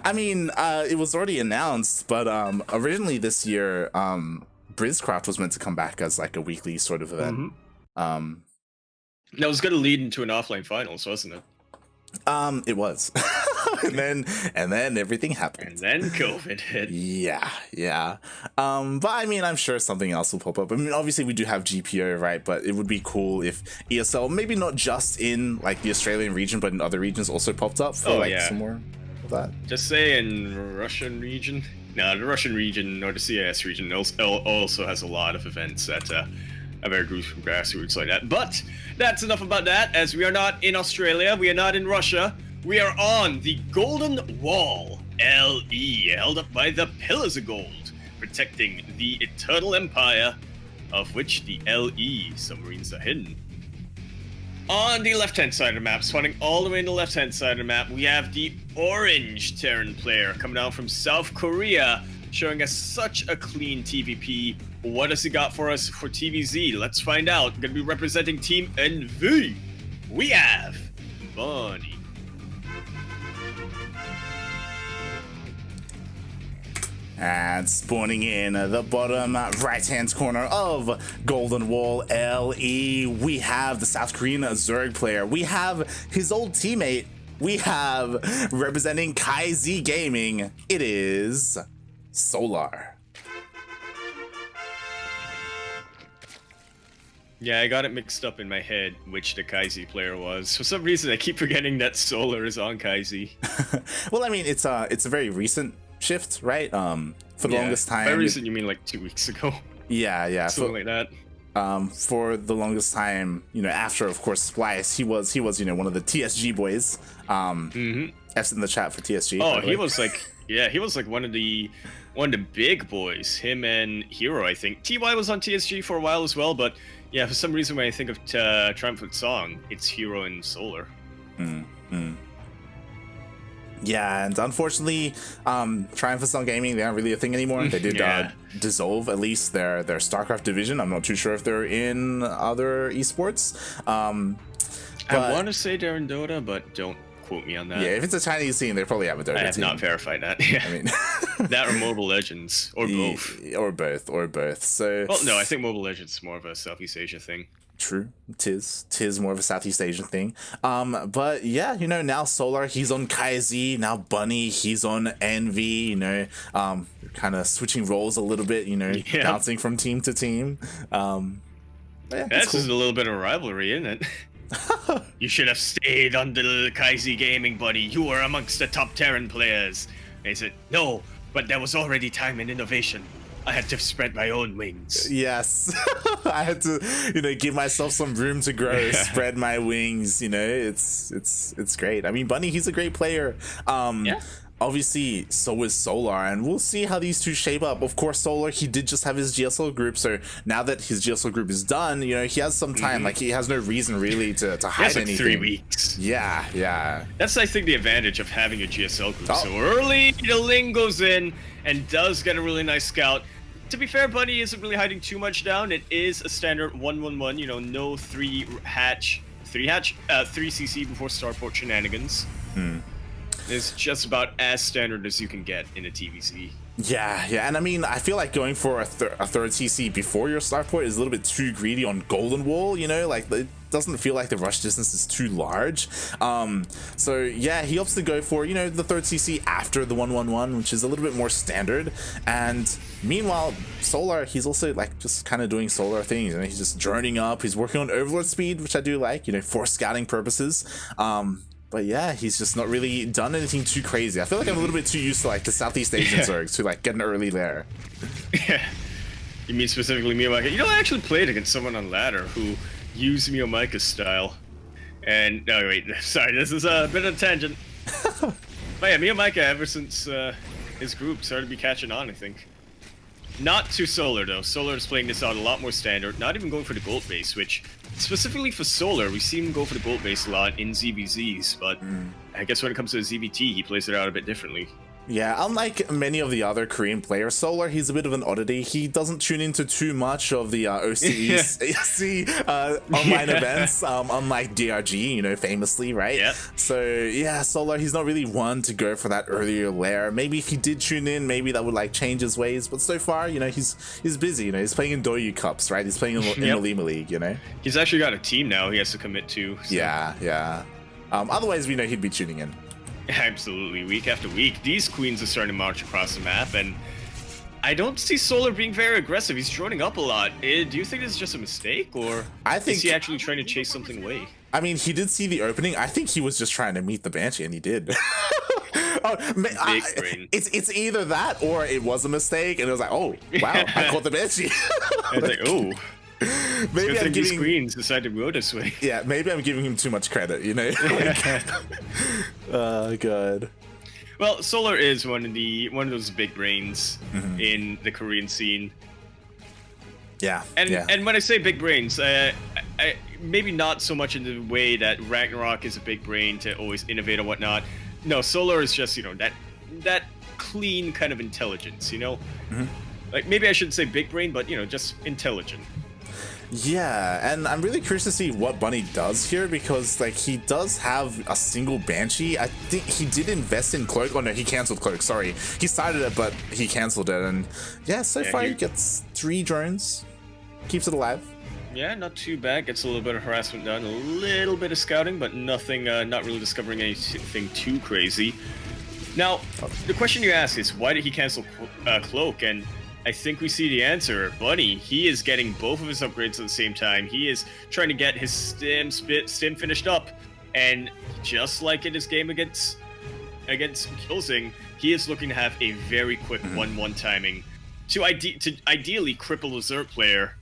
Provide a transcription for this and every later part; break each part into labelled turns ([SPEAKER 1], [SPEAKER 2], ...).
[SPEAKER 1] I mean, it was already announced, but originally this year, BlizzCraft was meant to come back as like a weekly sort of event. Um,
[SPEAKER 2] That was going to lead into an offline finals, wasn't it?
[SPEAKER 1] it was. and then everything happened.
[SPEAKER 2] And then COVID hit.
[SPEAKER 1] Yeah. But I mean, I'm sure something else will pop up. I mean, obviously we do have GPO, right? But it would be cool if ESL, maybe not just in like the Australian region, but in other regions also popped up for some more of that.
[SPEAKER 2] Just say in Russian region. No, the Russian region or the CIS region also has a lot of events that have our groups from grassroots like that. But that's enough about that, as we are not in Australia, we are not in Russia. We are on the Golden Wall, LE, held up by the Pillars of Gold, protecting the eternal empire of which the LE submarines are hidden. On the left-hand side of the map, spawning all the way in the left-hand side of the map, we have the orange Terran player coming down from South Korea, showing us such a clean TVP. What has he got for us for TVZ? Let's find out. Going to be representing Team NV. We have Bunny.
[SPEAKER 1] And spawning in the bottom right-hand corner of Golden Wall LE, we have the South Korean Zerg player. We have his old teammate. We have representing KaiZ Gaming. It is Solar.
[SPEAKER 2] Yeah, I got it mixed up in my head which the KaiZ player was. For some reason, I keep forgetting that Solar is on KaiZ.
[SPEAKER 1] Well, I mean, it's a very recent shift, right? For the longest time.
[SPEAKER 2] By recent, you mean like 2 weeks ago?
[SPEAKER 1] Yeah.
[SPEAKER 2] Something like that.
[SPEAKER 1] For the longest time, after of course Splice, he was one of the TSG boys. F's in the chat for TSG.
[SPEAKER 2] Oh, he was like one of the big boys. Him and Hero, I think. TY was on TSG for a while as well, but yeah, for some reason when I think of Triumphant Song, it's Hero and Solar.
[SPEAKER 1] Yeah, and unfortunately, Triumphant Song Gaming, they aren't really a thing anymore. They did dissolve at least their StarCraft division. I'm not too sure if they're in other esports.
[SPEAKER 2] I want to say they're in Dota, but don't quote me on that.
[SPEAKER 1] Yeah, if it's a Chinese scene, they probably have a Dota team.
[SPEAKER 2] I have not verified that. Yeah.
[SPEAKER 1] I mean,
[SPEAKER 2] that or Mobile Legends, or both.
[SPEAKER 1] Or both. So,
[SPEAKER 2] well, no, I think Mobile Legends is more of a Southeast Asia thing.
[SPEAKER 1] True, tis more of a Southeast Asian thing. But yeah, now Solar, he's on KaiZ. Now Bunny, he's on NV. Kind of switching roles a little bit. Bouncing from team to team.
[SPEAKER 2] That's just a little bit of a rivalry, isn't it? You should have stayed on the KaiZ Gaming, buddy. You were amongst the top Terran players. I said, no, but there was already time and innovation. I had to spread my own wings.
[SPEAKER 1] Yes. I had to, give myself some room to grow, spread my wings, it's great. I mean, Bunny, he's a great player. Obviously, so is Solar, and we'll see how these two shape up. Of course, Solar, he did just have his GSL group, so now that his GSL group is done, he has some time. Like, he has no reason really to hide anything.
[SPEAKER 2] 3 weeks.
[SPEAKER 1] Yeah.
[SPEAKER 2] That's, I think, the advantage of having a GSL group. So early, the Ling goes in and does get a really nice scout. To be fair, Bunny isn't really hiding too much down. It is a standard 1-1-1, no 3 CC before starport shenanigans. It's just about as standard as you can get in a TVC.
[SPEAKER 1] Yeah, and I mean, I feel like going for a third CC before your starport is a little bit too greedy on Golden Wall, like it doesn't feel like the rush distance is too large. So yeah, he opts to go for, the third CC after the 1-1-1, which is a little bit more standard. And meanwhile, Solar, he's also like just kind of doing Solar things, he's just journeying up, he's working on Overlord speed, which I do like, for scouting purposes. But yeah, he's just not really done anything too crazy. I feel like I'm a little bit too used to like the Southeast Asian Zergs to like get an early lair.
[SPEAKER 2] Yeah. You mean specifically Miyamika? I actually played against someone on ladder who used Miyamika's style. And sorry, this is a bit of a tangent. But yeah, Miyamika, ever since his group started to be catching on, I think. Not too Solar though. Solar is playing this out a lot more standard, not even going for the gold base, which specifically for Solar, we see him go for the gold base a lot in ZvZs, but I guess when it comes to ZvT, he plays it out a bit differently.
[SPEAKER 1] Yeah, unlike many of the other Korean players, Solar, he's a bit of an oddity. He doesn't tune into too much of the OCE online events, unlike DRG, you know, famously, right?
[SPEAKER 2] Yeah.
[SPEAKER 1] So, yeah, Solar, he's not really one to go for that earlier lair. Maybe if he did tune in, maybe that would, like, change his ways. But so far, you know, he's busy, you know. He's playing in Doyu Cups, right? He's playing in the Lima League, you know?
[SPEAKER 2] He's actually got a team now he has to commit to. So.
[SPEAKER 1] Yeah. Otherwise, we know he'd be tuning in.
[SPEAKER 2] Absolutely, week after week. These queens are starting to march across the map, and I don't see Solar being very aggressive. He's droning up a lot. Do you think this is just a mistake, or is he actually trying to chase something away?
[SPEAKER 1] I mean, he did see the opening. I think he was just trying to meet the Banshee, and he did. It's either that, or it was a mistake, and it was like, oh, wow, I caught the Banshee.
[SPEAKER 2] I was like, oh.
[SPEAKER 1] Maybe I'm giving
[SPEAKER 2] queens decide to go this way.
[SPEAKER 1] Yeah, maybe I'm giving him too much credit, you know. Good.
[SPEAKER 2] Well, Solar is one of those big brains in the Korean scene.
[SPEAKER 1] Yeah.
[SPEAKER 2] And when I say big brains, I maybe not so much in the way that Ragnarok is a big brain to always innovate and whatnot. No, Solar is just, you know, that clean kind of intelligence, you know. Like, maybe I shouldn't say big brain, but, you know, just intelligent.
[SPEAKER 1] Yeah, and I'm really curious to see what Bunny does here, because like he does have a single Banshee. I think he did invest in Cloak. Oh no, he canceled Cloak, sorry. He started it, but he canceled it, and yeah, so far he gets 3 drones. Keeps it alive.
[SPEAKER 2] Yeah, not too bad. Gets a little bit of harassment done, a little bit of scouting, but nothing, not really discovering anything too crazy. Now, the question you ask is, why did he cancel Cloak? And I think we see the answer. Bunny, he is getting both of his upgrades at the same time. He is trying to get his stim finished up, and just like in his game against Killzing, he is looking to have a very quick 1-1 timing to ideally cripple a Zerg player.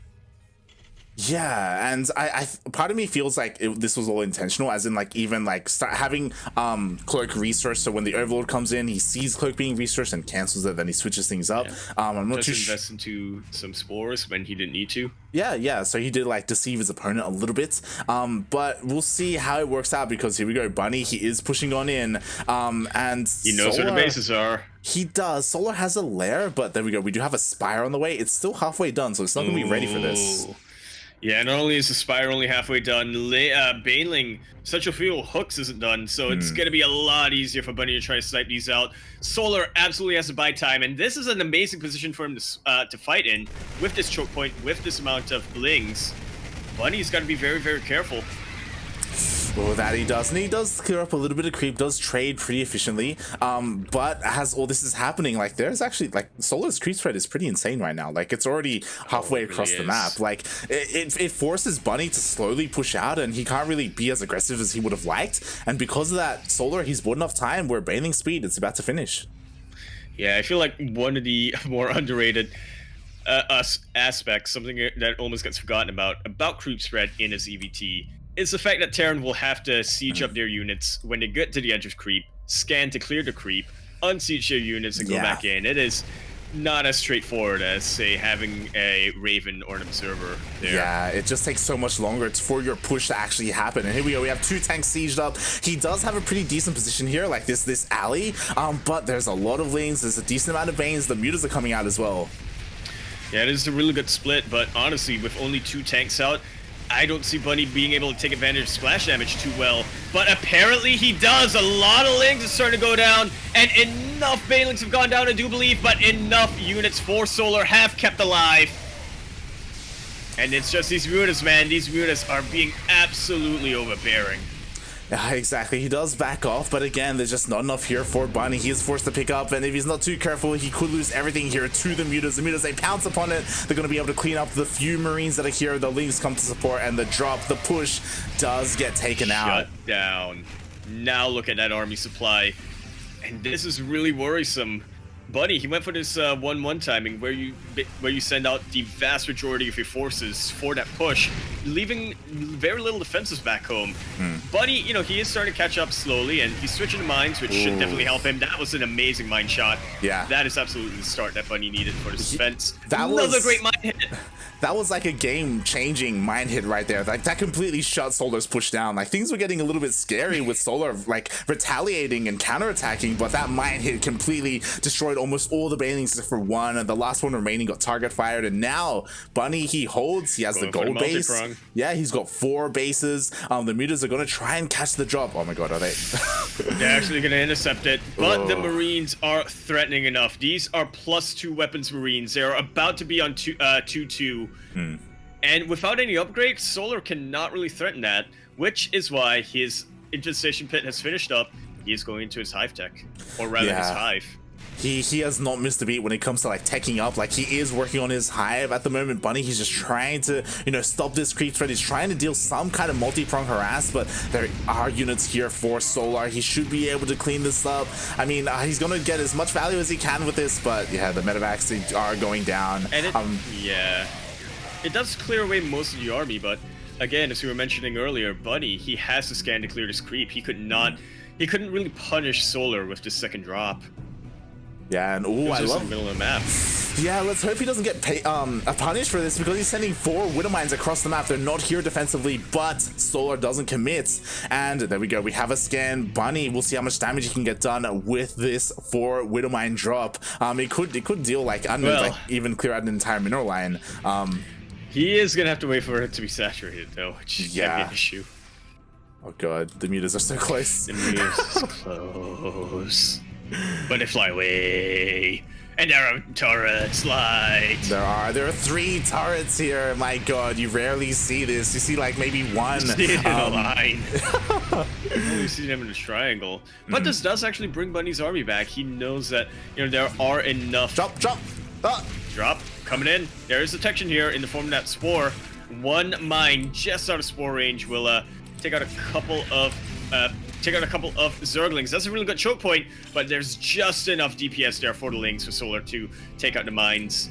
[SPEAKER 1] Yeah, and I part of me feels like this was all intentional, as in like even like start having Cloak resource, so when the Overlord comes in, he sees Cloak being resourced and cancels it, then he switches things up. I'm not
[SPEAKER 2] just invest into some spores when he didn't need to.
[SPEAKER 1] Yeah, so he did like deceive his opponent a little bit, but we'll see how it works out, because here we go, Bunny, he is pushing on in, and
[SPEAKER 2] he knows where the bases are.
[SPEAKER 1] He does. Solar has a lair, but there we go, we do have a Spire on the way. It's still halfway done, so it's not gonna be ready for this.
[SPEAKER 2] Yeah, not only is the Spire only halfway done, Baneling, such a few hooks isn't done, so it's going to be a lot easier for Bunny to try to snipe these out. Solar absolutely has to buy time, and this is an amazing position for him to fight in, with this choke point, with this amount of blings. Bunny's got to be very, very careful.
[SPEAKER 1] Oh, that he does, and he does clear up a little bit of creep, does trade pretty efficiently, but as all this is happening, like there's actually like Solar's creep spread is pretty insane right now. Like it's already halfway across the map. Like it forces Bunny to slowly push out, and he can't really be as aggressive as he would have liked, and because of that, Solar, he's bought enough time where Baneling speed, it's about to finish.
[SPEAKER 2] Yeah, I feel like one of the more underrated aspects, something that almost gets forgotten about creep spread in a ZvT, is the fact that Terran will have to siege up their units when they get to the edge of creep, scan to clear the creep, unsiege their units, and go back in. It is not as straightforward as, say, having a Raven or an Observer there.
[SPEAKER 1] Yeah, it just takes so much longer for your push to actually happen. And here we go, we have 2 tanks sieged up. He does have a pretty decent position here, like this alley, but there's a lot of lanes, there's a decent amount of veins, the mutas are coming out as well.
[SPEAKER 2] Yeah, it is a really good split, but honestly, with only 2 tanks out, I don't see Bunny being able to take advantage of splash damage too well, but apparently he does. A lot of links are starting to go down, and enough Banelings have gone down, I do believe, but enough units for Solar have kept alive. And it's just these mutas, man. These mutas are being absolutely overbearing.
[SPEAKER 1] Yeah, exactly. He does back off, but again, there's just not enough here for Bunny. He is forced to pick up, and if he's not too careful, he could lose everything here to the mutas. The mutas, they pounce upon it. They're going to be able to clean up the few Marines that are here. The links come to support, and the drop, the push, does get taken out.
[SPEAKER 2] Shut down. Now look at that army supply. And this is really worrisome. Bunny, he went for this 1-1 timing where you send out the vast majority of your forces for that push, leaving very little defenses back home. Bunny, you know, he is starting to catch up slowly, and he's switching to mines, which should definitely help him. That was an amazing mine shot.
[SPEAKER 1] Yeah.
[SPEAKER 2] That is absolutely the start that Bunny needed for his defense.
[SPEAKER 1] That
[SPEAKER 2] Another
[SPEAKER 1] was
[SPEAKER 2] great mine hit.
[SPEAKER 1] That was like a game-changing mine hit right there. Like that completely shut Solar's push down. Like things were getting a little bit scary with Solar like retaliating and counterattacking, but that mine hit completely destroyed almost all the banelings except for one, and the last one remaining got target fired. And now Bunny, he holds. He has the gold base. Yeah, he's got 4 bases. The mutas are gonna try and catch the drop. Oh my god, are they?
[SPEAKER 2] They're actually gonna intercept it, but the Marines are threatening enough. These are +2 weapons Marines. They are about to be on 2-2. And without any upgrades, Solar cannot really threaten that, which is why his infestation pit has finished up. He is going into his hive tech, or rather his hive.
[SPEAKER 1] He has not missed a beat when it comes to like teching up. Like he is working on his hive at the moment. Bunny, he's just trying to, you know, stop this creep threat. He's trying to deal some kind of multi-prong harass, but there are units here for Solar. He should be able to clean this up. I mean, he's gonna get as much value as he can with this, but yeah, the medevacs are going down.
[SPEAKER 2] And it does clear away most of the army, but again, as we were mentioning earlier, Bunny, he has to scan to clear this creep. He couldn't really punish Solar with this second drop.
[SPEAKER 1] Yeah, and ooh, I love
[SPEAKER 2] in the middle of the map.
[SPEAKER 1] Yeah, let's hope he doesn't get punished for this, because he's sending 4 Widow Mines across the map. They're not here defensively, but Solar doesn't commit. And there we go. We have a scan. Bunny, we'll see how much damage he can get done with this 4 Widow Mine drop. It could deal like, I don't know, like even clear out an entire mineral line.
[SPEAKER 2] He is gonna have to wait for it to be saturated though, which is gonna be an issue.
[SPEAKER 1] Oh god, the mutas are so close.
[SPEAKER 2] The mutas are close. But they fly away. And there are turrets, light.
[SPEAKER 1] There are 3 turrets here. My god, you rarely see this. You see like maybe 1.
[SPEAKER 2] You see it in a line. You see them in a triangle. But this does actually bring Bunny's army back. He knows that, you know, there are enough.
[SPEAKER 1] Drop.
[SPEAKER 2] Drop. Coming in. There is detection here in the form of that spore. 1 mine just out of spore range will take out a couple of Zerglings. That's a really good choke point, but there's just enough DPS there for the Lings for Solar to take out the mines.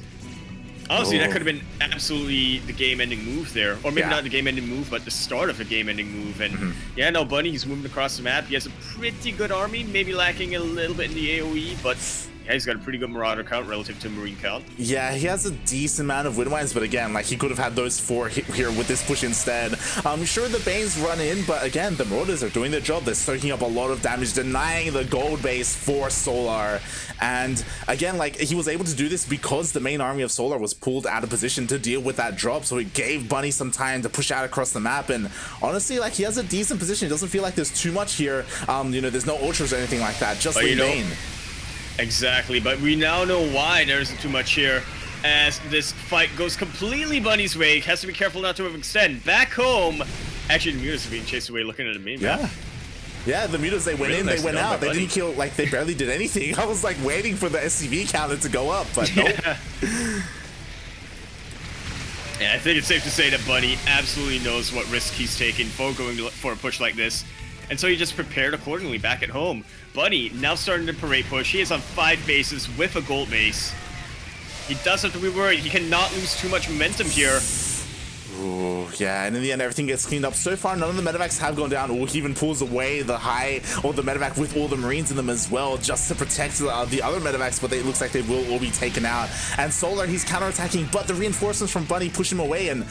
[SPEAKER 2] Honestly, that could have been absolutely the game-ending move there. Or maybe not the game-ending move, but the start of a game-ending move. And yeah, no, Bunny, he's moving across the map. He has a pretty good army, maybe lacking a little bit in the AoE, but yeah, he's got a pretty good Marauder count relative to Marine count. Yeah, he has a decent amount of Widow Mines, but again, like he could have had those 4 here with this push instead. Sure, the Banes run in, but again, the Marauders are doing their job. They're soaking up a lot of damage, denying the gold base for Solar. And again, like he was able to do this because the main army of Solar was pulled out of position to deal with that drop, so it gave Bunny some time to push out across the map. And honestly, like he has a decent position. It doesn't feel like there's too much here. You know, there's no ultras or anything like that, just the main. Exactly, but we now know why there isn't too much here, as this fight goes completely Bunny's way. Has to be careful not to overextend. Back home, actually the mutas are being chased away looking at a meme. Yeah, the mutas, they went in, they went out. They didn't kill, like they barely did anything. I was like waiting for the SCV counter to go up, but nope. Yeah, I think it's safe to say that Bunny absolutely knows what risk he's taking for going for a push like this. And so he just prepared accordingly back at home. Bunny now starting to parade push. He is on 5 bases with a gold base. He does have to be worried. He cannot lose too much momentum here. Ooh, yeah, and in the end, everything gets cleaned up. So far, none of the medevacs have gone down. Ooh, he even pulls away the high or the medevac with all the Marines in them as well, just to protect the other medevacs, but it looks like they will all be taken out. And Solar, he's counterattacking, but the reinforcements from Bunny push him away. And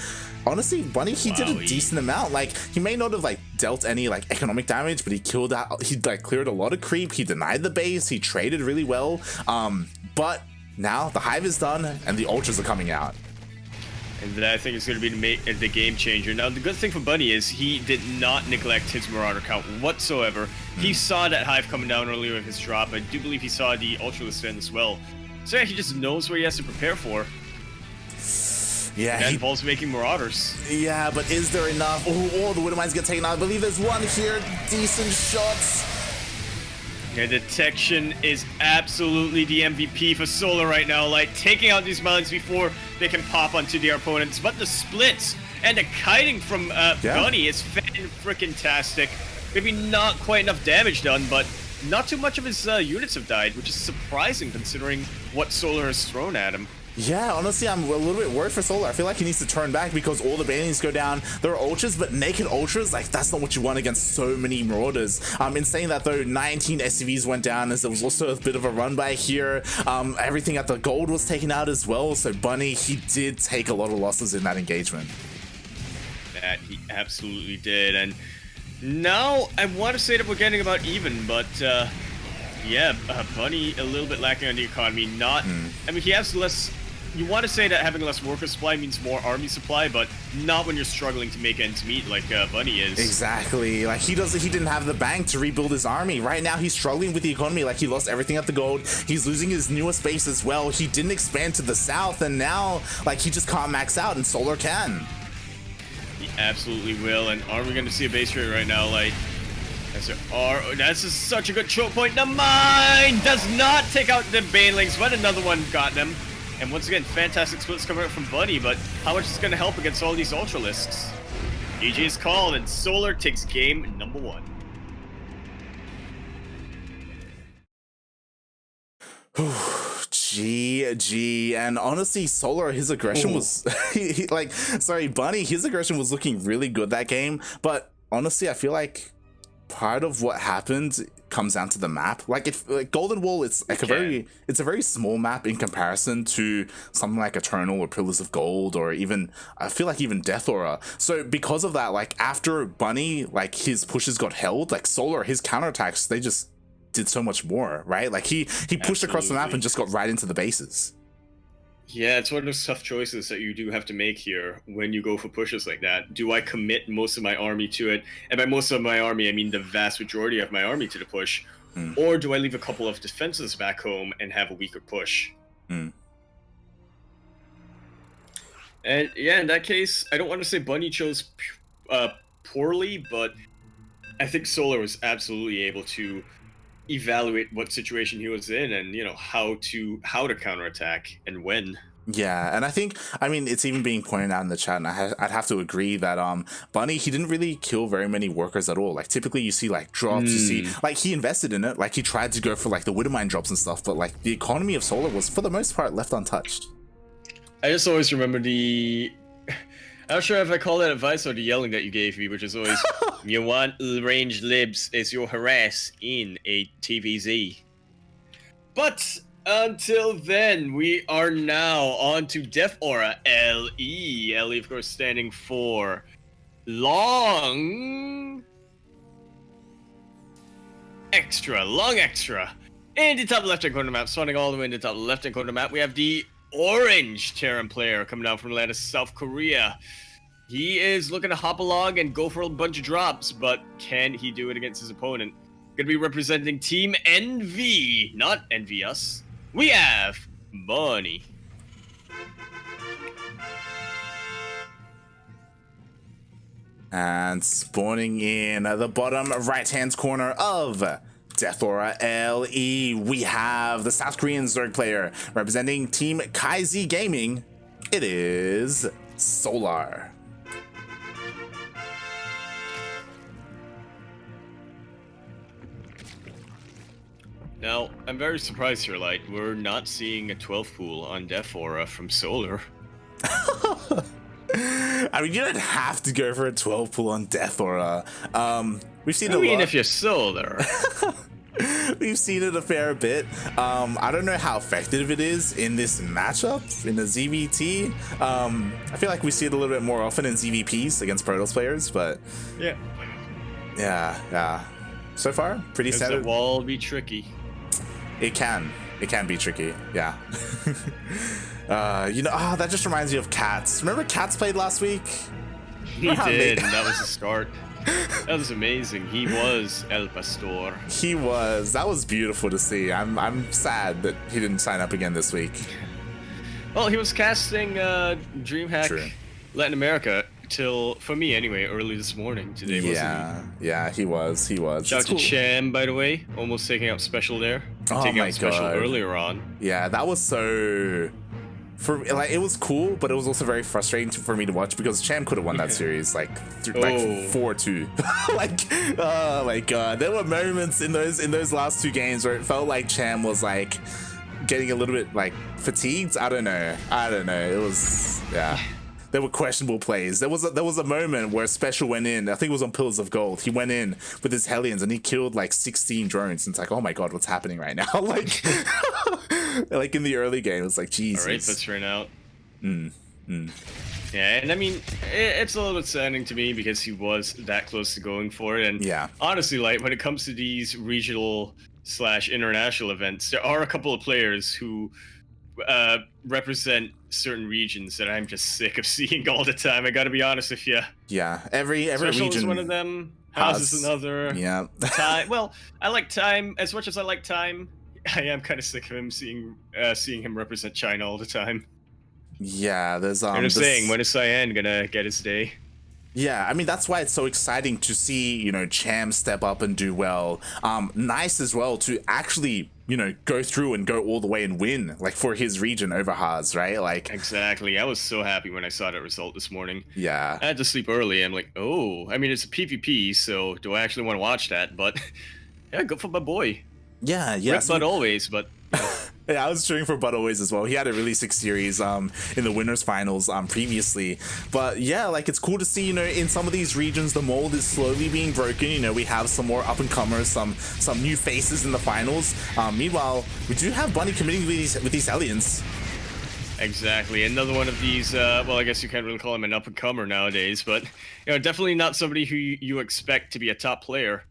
[SPEAKER 2] honestly, Bunny, he did a decent amount. Like, he may not have like dealt any like economic damage, but he killed out. He like cleared a lot of creep. He denied the base. He traded really well. But now the hive is done, and the ultras are coming out. And that, I think, is going to be the game changer. Now, the good thing for Bunny is he did not neglect his Marauder count whatsoever. He saw that hive coming down earlier in his drop. I do believe he saw the Ultralist end as well. So yeah, he just knows what he has to prepare for. Yeah, that involves making Marauders. Yeah, but is there enough? Oh, the Widow Mines get taken out. I believe there's one here. Decent shots. Yeah, detection is absolutely the MVP for Solar right now. Like, taking out these mines before they can pop onto their opponents. But the splits and the kiting from Bunny is fan-frickin-tastic. Maybe not quite enough damage done, but not too much of his units have died, which is surprising considering what Solar has thrown at him.
[SPEAKER 1] Yeah, honestly, I'm a little bit worried for Solar. I feel like he needs to turn back because all the banelings go down. There are ultras, but naked ultras, like, that's not what you want against so many Marauders. In saying that, though, 19 SCVs went down, as there was also a bit of a run by here. Everything at the gold was taken out as well, so Bunny, he did take a lot of losses in that engagement.
[SPEAKER 2] That he absolutely did, and now I want to say that we're getting about even, but yeah, Bunny a little bit lacking on the economy. I mean, he has less. You want to say that having less worker supply means more army supply, but not when you're struggling to make ends meet like Bunny is.
[SPEAKER 1] Exactly. Like, he didn't have the bank to rebuild his army. Right now, he's struggling with the economy. Like, he lost everything at the gold. He's losing his newest base as well. He didn't expand to the south, and now, like, he just can't max out, and Solar can.
[SPEAKER 2] He absolutely will, and are we going to see a base rate right now? Like, that's just such a good choke point. The mine does not take out the banelings, but another one got them. And once again, fantastic splits coming out from Bunny, but how much is going to help against all these Ultralisks? GG is called, and Solar takes game number 1.
[SPEAKER 1] GG. And honestly, Solar, his aggression was Bunny, his aggression was looking really good that game, but honestly, I feel like part of what happened comes down to the map. Like, if Golden Wall, it's like a very small map in comparison to something like Eternal or Pillars of Gold, or even, I feel like, even Death Aura. So because of that, like, after Bunny, like, his pushes got held, like, Solar, his counterattacks, they just did so much more, right? Like, he pushed across the map and just got right into the bases.
[SPEAKER 2] Yeah, it's one of those tough choices that you do have to make here when you go for pushes like that. Do I commit most of my army to it? And by most of my army, I mean the vast majority of my army to the push. Or do I leave a couple of defenses back home and have a weaker push? And yeah, in that case, I don't want to say Bunny chose poorly, but I think Solar was absolutely able to evaluate what situation he was in, and, you know, how to counterattack and when.
[SPEAKER 1] Yeah, and I think, I mean, it's even being pointed out in the chat, and I'd have to agree that Bunny, he didn't really kill very many workers at all. Like, typically you see, like, drops, you see, like, he invested in it, like, he tried to go for, like, the Widowmine drops and stuff, but, like, the economy of Solar was, for the most part, left untouched.
[SPEAKER 2] I just always remember I'm not sure if I call that advice or the yelling that you gave me, which is always, you want ranged libs as your harass in a TVZ. But until then, we are now on to Death Aura LE. LE, of course, standing for Long Extra. In the top left-hand corner map, spawning all the way in the top left-hand corner map, we have the orange Terran player coming down from Atlanta, South Korea. He is looking to hop along and go for a bunch of drops, but can he do it against his opponent? Gonna be representing Team Envy, not Envy Us. We have Bunny.
[SPEAKER 1] And spawning in at the bottom right-hand corner of Death Aura LE, we have the South Korean Zerg player representing Team KaiZ Gaming. It is Solar.
[SPEAKER 2] Now, I'm very surprised here, Light. We're not seeing a 12 pool on Death Aura from Solar.
[SPEAKER 1] I mean, you don't have to go for a 12 pool on Death Aura. We've seen a lot.
[SPEAKER 2] I mean, if you're Solar.
[SPEAKER 1] We've seen it a fair bit. I don't know how effective it is in this matchup, in the ZvT. I feel like we see it a little bit more often in ZvPs against Protoss players, but yeah. So far, pretty set.
[SPEAKER 2] The wall be tricky.
[SPEAKER 1] It can be tricky, yeah. You know, that just reminds me of Cats. Remember Cats played last week?
[SPEAKER 2] He did, and that was the start. That was amazing. He was El Pastor.
[SPEAKER 1] He was. That was beautiful to see. I'm sad that he didn't sign up again this week.
[SPEAKER 2] Well, he was casting DreamHack Latin America till, for me anyway, early this morning today, wasn't he?
[SPEAKER 1] Yeah, he was. Shout
[SPEAKER 2] out to Cham, by the way, almost taking out Special there. Taking out Special earlier on.
[SPEAKER 1] Yeah, that was so for like it was cool, but it was also very frustrating for me to watch because Cham could have won that series like 4-2. My god, there were moments in those last two games where it felt like Cham was like getting a little bit like fatigued. I don't know. It was There were questionable plays. There was a moment where Special went in. I think it was on Pillars of Gold. He went in with his Hellions and he killed like 16 drones. And it's like, oh my god, what's happening right now? Like, like in the early game, it's like, Jesus.
[SPEAKER 2] All right, let's run out. Yeah, and I mean, it's a little bit saddening to me because he was that close to going for it. And
[SPEAKER 1] yeah,
[SPEAKER 2] honestly, like when it comes to these regional/international events, there are a couple of players who represent certain regions that I'm just sick of seeing all the time. I gotta be honest with you.
[SPEAKER 1] Yeah, every
[SPEAKER 2] Special
[SPEAKER 1] region
[SPEAKER 2] is one of them. House is another.
[SPEAKER 1] Yeah.
[SPEAKER 2] Time. Well, I like Time as much as I like Time. I am kind of sick of him seeing him represent China all the time.
[SPEAKER 1] Yeah, there's
[SPEAKER 2] And I'm saying, when is Cyan gonna get his day?
[SPEAKER 1] Yeah, I mean, that's why it's so exciting to see, you know, Cham step up and do well. Nice as well to actually, you know, go through and go all the way and win, like, for his region over Haas, right? Like,
[SPEAKER 2] exactly. I was so happy when I saw that result this morning.
[SPEAKER 1] Yeah.
[SPEAKER 2] I had to sleep early. I'm like, oh, I mean, it's a PvP, so do I actually want to watch that? But, yeah, go for my boy.
[SPEAKER 1] Yeah, yeah.
[SPEAKER 2] Red Bud always, but...
[SPEAKER 1] Yeah, I was cheering for Bud always as well. He had a really sick series in the winners finals previously. But yeah, like it's cool to see, you know, in some of these regions the mold is slowly being broken. You know, we have some more up and comers, some new faces in the finals. Meanwhile, we do have Bunny committing with these aliens.
[SPEAKER 2] Exactly. Another one of these, well, I guess you can't really call him an up and comer nowadays, but you know, definitely not somebody who you expect to be a top player.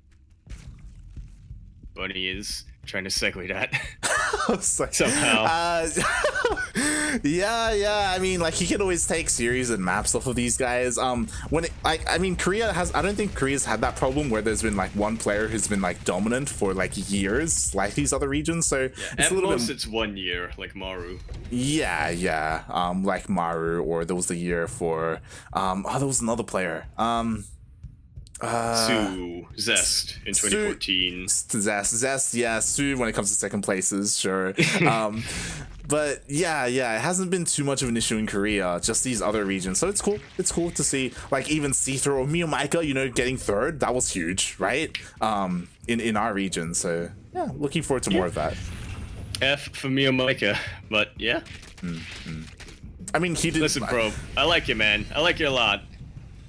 [SPEAKER 2] Bunny is trying to segue that somehow.
[SPEAKER 1] Yeah. I mean, like he can always take series and maps off of these guys. I mean, Korea has. I don't think Korea's had that problem where there's been like one player who's been like dominant for like years, like these other regions. So
[SPEAKER 2] it's a little bit. It's 1 year, like Maru.
[SPEAKER 1] Yeah. Like Maru, or there was the year for. There was another player.
[SPEAKER 2] Zest in 2014.
[SPEAKER 1] Zest, yeah. Su when it comes to second places, sure. But yeah, it hasn't been too much of an issue in Korea, just these other regions. So it's cool. It's cool to see, like, even Seethrow or Miyamaika, you know, getting third. That was huge, right? In our region. So yeah, looking forward to more of that.
[SPEAKER 2] F for Miyamaika, but yeah.
[SPEAKER 1] I mean, he did.
[SPEAKER 2] Listen, bro, I like you, man. I like you a lot.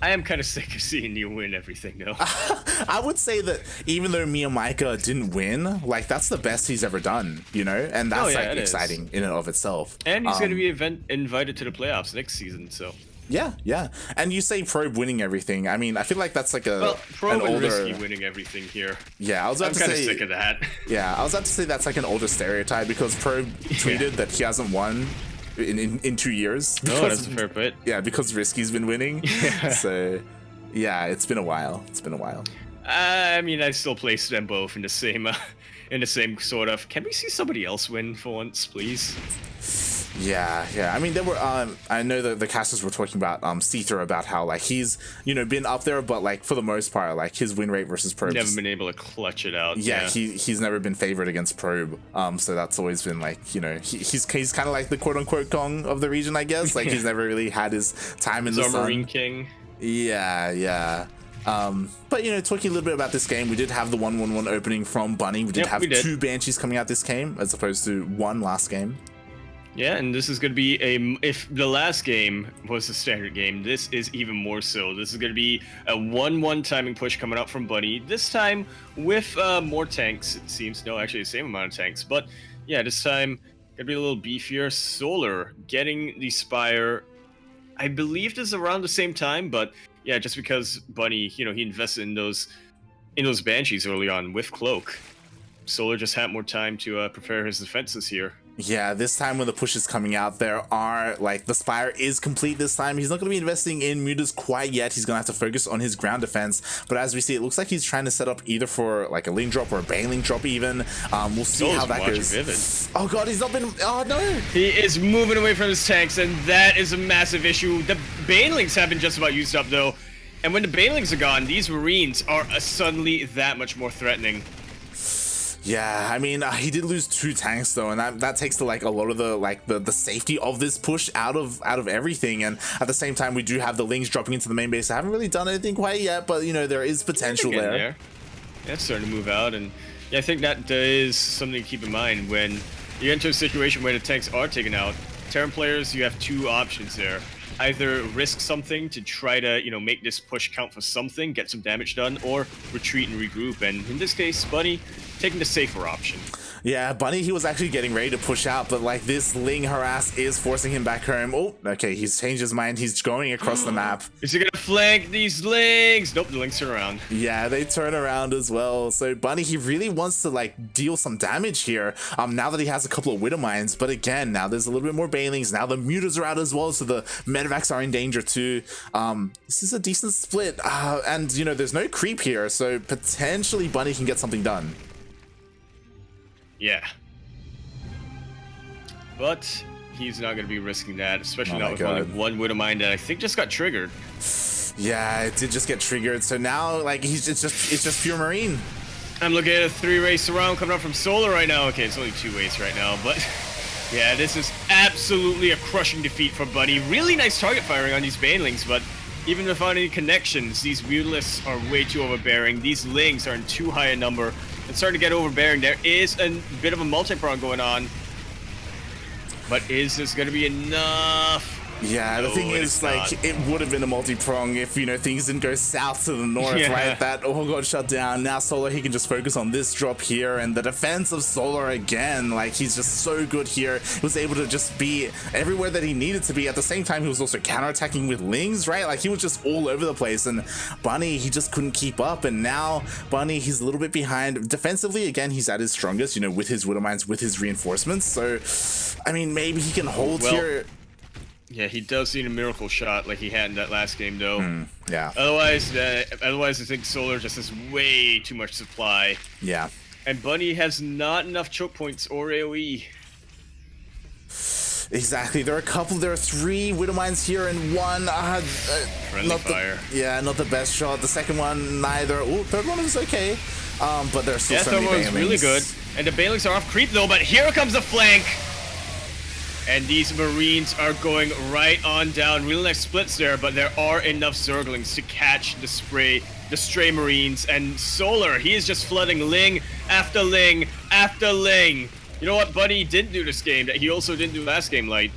[SPEAKER 2] I am kind of sick of seeing you win everything, though.
[SPEAKER 1] I would say that even though Miyamaika didn't win, like, that's the best he's ever done, you know? And that's, like, exciting in and of itself.
[SPEAKER 2] And he's going to be invited to the playoffs next season, so...
[SPEAKER 1] Yeah. And you say Probe winning everything. I mean, I feel like that's like
[SPEAKER 2] Probe and Risky winning everything here.
[SPEAKER 1] Yeah, I'm
[SPEAKER 2] kind of sick of that.
[SPEAKER 1] Yeah, I was about to say that's like an older stereotype because Probe tweeted that he hasn't won in 2 years.
[SPEAKER 2] No, that's a fair bit.
[SPEAKER 1] Yeah, because Risky's been winning. Yeah. So, yeah, it's been a while.
[SPEAKER 2] I mean, I still place them both in the same sort of. Can we see somebody else win for once, please?
[SPEAKER 1] Yeah. I mean, there were. I know that the casters were talking about Seether, about how like he's, you know, been up there, but like for the most part, like his win rate versus Probe.
[SPEAKER 2] Never been able to clutch it out.
[SPEAKER 1] Yeah. He's never been favored against Probe. So that's always been like, you know, he's kind of like the quote unquote Kong of the region, I guess. Like he's never really had his time in the sun.
[SPEAKER 2] Marine King.
[SPEAKER 1] Yeah. But you know, talking a little bit about this game, we did have the 1-1-1 opening from Bunny. We did have 2 Banshees coming out this game as opposed to 1 last game.
[SPEAKER 2] Yeah, and this is going to be if the last game was a standard game, this is even more so. This is going to be a 1-1 timing push coming out from Bunny. This time with more tanks, it seems. No, actually the same amount of tanks. But yeah, this time going to be a little beefier. Solar getting the Spire. I believe this is around the same time, but yeah, just because Bunny, you know, he invested in those Banshees early on with Cloak. Solar just had more time to prepare his defenses here.
[SPEAKER 1] Yeah, this time when the push is coming out, there are, like, the Spire is complete this time. He's not going to be investing in mutas quite yet. He's going to have to focus on his ground defense. But as we see, it looks like he's trying to set up either for, like, a link drop or a Baneling drop even. We'll see how that goes.
[SPEAKER 2] Vivid.
[SPEAKER 1] Oh, God, he's not been... Oh, no!
[SPEAKER 2] He is moving away from his tanks, and that is a massive issue. The Banelings have been just about used up, though. And when the Banelings are gone, these Marines are suddenly that much more threatening.
[SPEAKER 1] Yeah, I mean, he did lose 2 tanks though, and that takes like a lot of the safety of this push out of everything. And at the same time, we do have the Lings dropping into the main base. I haven't really done anything quite yet, but you know, there is potential there.
[SPEAKER 2] Yeah, it's starting to move out, and yeah, I think that is something to keep in mind when you enter a situation where the tanks are taken out. Terran players, you have 2 options there. Either risk something to try to, you know, make this push count for something, get some damage done, or retreat and regroup. And in this case, Bunny taking the safer option.
[SPEAKER 1] Yeah, Bunny, he was actually getting ready to push out, but like this Ling harass is forcing him back home. Oh, okay, he's changed his mind. He's going across the map.
[SPEAKER 2] Is he gonna flank these Lings? Nope, the Lings turn around.
[SPEAKER 1] Yeah, they turn around as well. So Bunny, he really wants to like deal some damage here. Now that he has a couple of Widow Mines, but again, now there's a little bit more Banelings. Now the Mutas are out as well, so the Medevacs are in danger too. This is a decent split, and you know, there's no creep here, so potentially Bunny can get something done.
[SPEAKER 2] Yeah. But he's not going to be risking that, especially not with only 1 Widow Mine that I think just got triggered.
[SPEAKER 1] Yeah, it did just get triggered. So now, like, it's just pure Marine.
[SPEAKER 2] I'm looking at a 3-way surround coming up from Solar right now. Okay, it's only 2 ways right now, but yeah, this is absolutely a crushing defeat for Bunny. Really nice target firing on these Banelings, but even without any connections, these Mutalisks are way too overbearing. These Lings are in too high a number. It's starting to get overbearing. There is a bit of a multi-prong going on. But is this going to be enough?
[SPEAKER 1] Yeah, the thing is, like, it would have been a multi-prong if, you know, things didn't go south to the north, right? That all got shut down. Now Solar, he can just focus on this drop here, and the defense of Solar again, like, he's just so good here. He was able to just be everywhere that he needed to be. At the same time, he was also counterattacking with Lings, right? Like, he was just all over the place, and Bunny, he just couldn't keep up, and now Bunny, he's a little bit behind. Defensively, again, he's at his strongest, you know, with his Widow Mines, with his reinforcements, so, I mean, maybe he can hold here.
[SPEAKER 2] Yeah, he does need a miracle shot like he had in that last game, though.
[SPEAKER 1] Yeah.
[SPEAKER 2] Otherwise, I think Solar just has way too much supply.
[SPEAKER 1] Yeah.
[SPEAKER 2] And Bunny has not enough choke points or AoE.
[SPEAKER 1] Exactly. There are 3 Widow Mines here and 1.
[SPEAKER 2] Friendly fire.
[SPEAKER 1] Not the best shot. The second one, neither. Oh, third one is okay. But there's still so many Banelings.
[SPEAKER 2] Third one was really good. And the Banelings are off creep, though, but here comes the flank. And these Marines are going right on down. Really nice splits there, but there are enough Zerglings to catch the stray Marines. And Solar, he is just flooding Ling after Ling after Ling. You know what Bunny didn't do this game that he also didn't do last game, Light?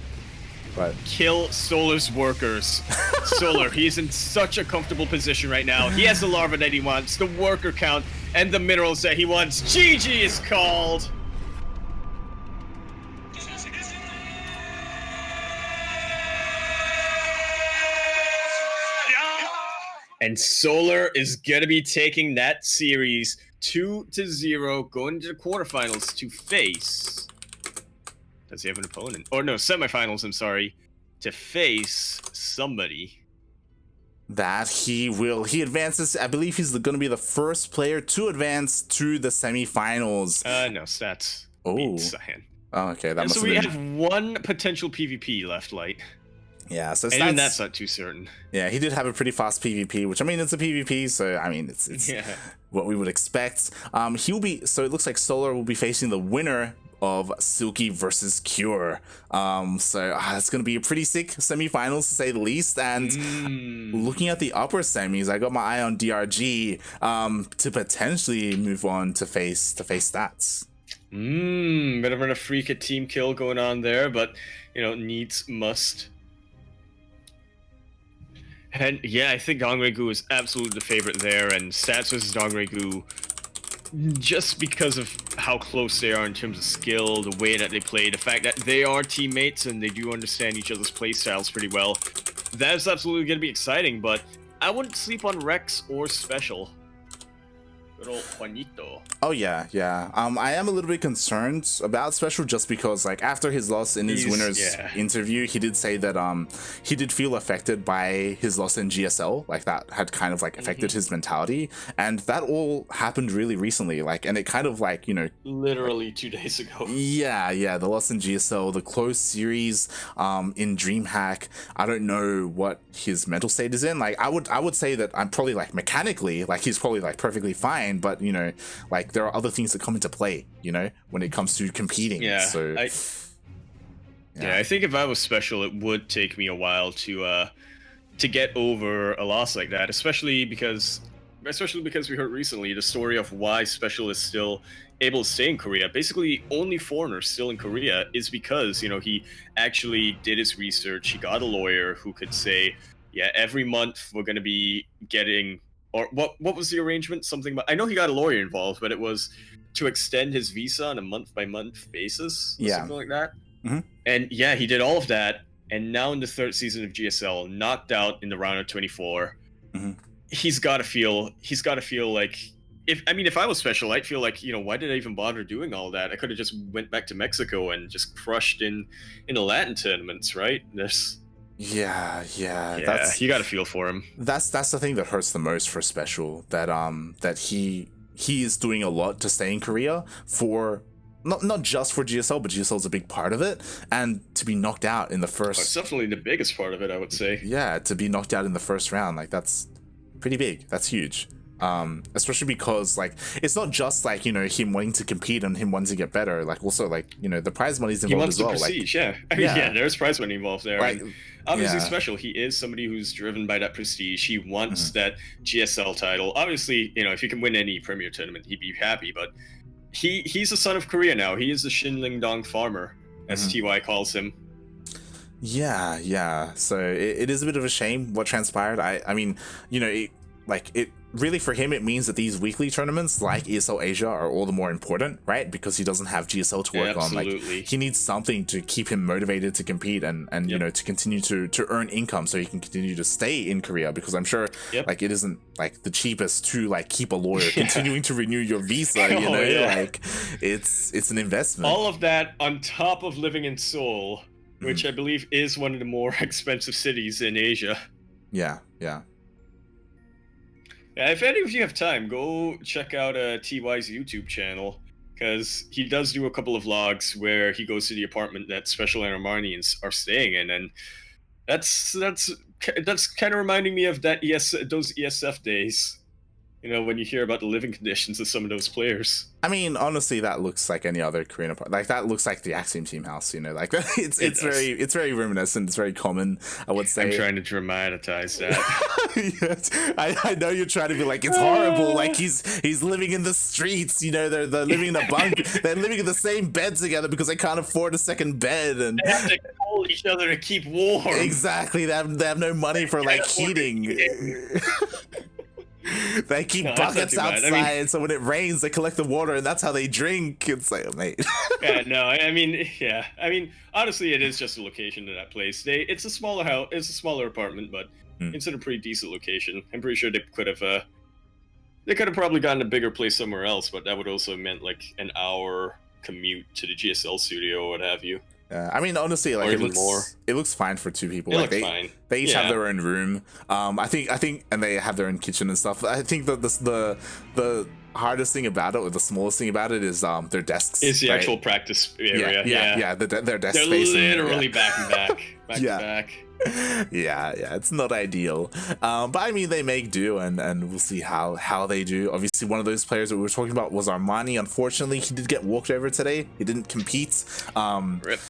[SPEAKER 1] What? Kill
[SPEAKER 2] Solar's workers. Solar, he's in such a comfortable position right now. He has the larva that he wants, the worker count, and the minerals that he wants. GG is called. And Solar is going to be taking that series 2-0, going into the quarterfinals to face... Does he have an opponent? Or no, semifinals, I'm sorry. To face somebody.
[SPEAKER 1] That he will. He advances. I believe he's going to be the first player to advance to the semifinals.
[SPEAKER 2] No, stats.
[SPEAKER 1] Oh. Oh, okay. That must
[SPEAKER 2] so
[SPEAKER 1] have
[SPEAKER 2] we
[SPEAKER 1] been...
[SPEAKER 2] have 1 potential PvP left, Light.
[SPEAKER 1] Yeah, so
[SPEAKER 2] even that's not too certain.
[SPEAKER 1] Yeah, he did have a pretty fast PvP, which I mean, it's a PvP, so I mean, it's what we would expect. He will be. So it looks like Solar will be facing the winner of Silky versus Cure. So it's going to be a pretty sick semifinals to say the least. And looking at the upper semis, I got my eye on DRG to potentially move on to face Stats.
[SPEAKER 2] Bit of a freak team kill going on there, but you know, needs must. And yeah, I think Dongregu is absolutely the favorite there, and Stats versus Dongregu, just because of how close they are in terms of skill, the way that they play, the fact that they are teammates and they do understand each other's play styles pretty well. That is absolutely going to be exciting, but I wouldn't sleep on Rex or Special. Good old Juanito.
[SPEAKER 1] Oh yeah. I am a little bit concerned about Special just because, like, after his loss in his winner's interview, he did say that he did feel affected by his loss in GSL, like that had kind of like affected his mentality, and that all happened really recently, like, and it kind of like, you know,
[SPEAKER 2] literally 2 days ago.
[SPEAKER 1] Yeah, the loss in GSL, the closed series in DreamHack. I don't know what his mental state is in. Like, I would say that I'm probably like mechanically, like he's probably like perfectly fine, but you know, like like there are other things that come into play, you know, when it comes to competing.
[SPEAKER 2] Yeah,
[SPEAKER 1] So
[SPEAKER 2] yeah, I think if I was special, it would take me a while to get over a loss like that, especially because we heard recently the story of why special is still able to stay in Korea. Basically, only foreigners still in Korea is because, you know, he actually did his research. He got a lawyer who could say, yeah, every month we're going to be getting, or what was the arrangement? Something about, I know he got a lawyer involved, but it was to extend his visa on a month by month basis, or something like that. And yeah, he did all of that. And now in the third season of GSL, knocked out in the round of 24, he's got to feel like, if I was special, I'd feel like, you know, why did I even bother doing all that? I could have just went back to Mexico and just crushed in the Latin tournaments, right?
[SPEAKER 1] Yeah,
[SPEAKER 2] that's, you got to feel for him.
[SPEAKER 1] That's the thing that hurts the most for special, that he is doing a lot to stay in Korea for. Not just for GSL, but GSL is a big part of it, and to be knocked out in the first...
[SPEAKER 2] It's definitely the biggest part of it, I would say.
[SPEAKER 1] Yeah, to be knocked out in the first round, like, that's pretty big. That's huge. Especially because, like, it's not just, like, you know, him wanting to compete and him wanting to get better, like, also, like, you know, the prize money's involved as well.
[SPEAKER 2] He wants the prestige,
[SPEAKER 1] like,
[SPEAKER 2] yeah, there's prize money involved there.
[SPEAKER 1] Like,
[SPEAKER 2] and obviously special, he is somebody who's driven by that prestige. He wants that GSL title. Obviously, you know, if he can win any premier tournament, he'd be happy, but he's a son of Korea now. He is the Shinling-dong farmer, as TY calls him.
[SPEAKER 1] Yeah. So it is a bit of a shame what transpired. I mean, you know, it really, for him, it means that these weekly tournaments like ESL Asia are all the more important, right? Because he doesn't have GSL to work on. Like, he needs something to keep him motivated to compete and you know, to continue to earn income so he can continue to stay in Korea, because I'm sure like it isn't like the cheapest to like keep a lawyer continuing to renew your visa, you know, like it's an investment.
[SPEAKER 2] All of that on top of living in Seoul, which I believe is one of the more expensive cities in Asia.
[SPEAKER 1] Yeah.
[SPEAKER 2] If any of you have time, go check out TY's YouTube channel, because he does do a couple of vlogs where he goes to the apartment that Special and Armanians are staying in, and that's kind of reminding me of those ESF days. You know, when you hear about the living conditions of some of those players. I
[SPEAKER 1] mean, honestly, that looks like any other Korean apartment. Like, that looks like the Axiom team house, you know, like it's very reminiscent. It's very common, I would say.
[SPEAKER 2] I'm trying to dramatize that.
[SPEAKER 1] Yes, I know you're trying to be like, it's horrible. Like, he's living in the streets, you know, they're living in a bunk. They're living in the same bed together because they can't afford a second bed, and
[SPEAKER 2] they have to hold each other to keep warm.
[SPEAKER 1] Exactly. They have no money for like heating. They keep buckets outside, so when it rains, they collect the water, and that's how they drink. It's like, oh, mate.
[SPEAKER 2] I mean, honestly, it is just a location to that place. It's a smaller house, it's a smaller apartment, but it's in a pretty decent location. I'm pretty sure they could have probably gotten a bigger place somewhere else, but that would also meant like an hour commute to the GSL studio or what have you.
[SPEAKER 1] I mean, honestly, like it looks fine for two people. Like they each have their own room. I think, and they have their own kitchen and stuff. I think that the hardest thing about it, or the smallest thing about it, is their desks.
[SPEAKER 2] Is the actual practice area.
[SPEAKER 1] Yeah. Their desk
[SPEAKER 2] They're
[SPEAKER 1] space.
[SPEAKER 2] They're literally back and back, back to back.
[SPEAKER 1] Yeah, it's not ideal, but I mean, they make do, and we'll see how they do. Obviously, one of those players that we were talking about was Armani. Unfortunately, he did get walked over today. He didn't compete.
[SPEAKER 2] Rip.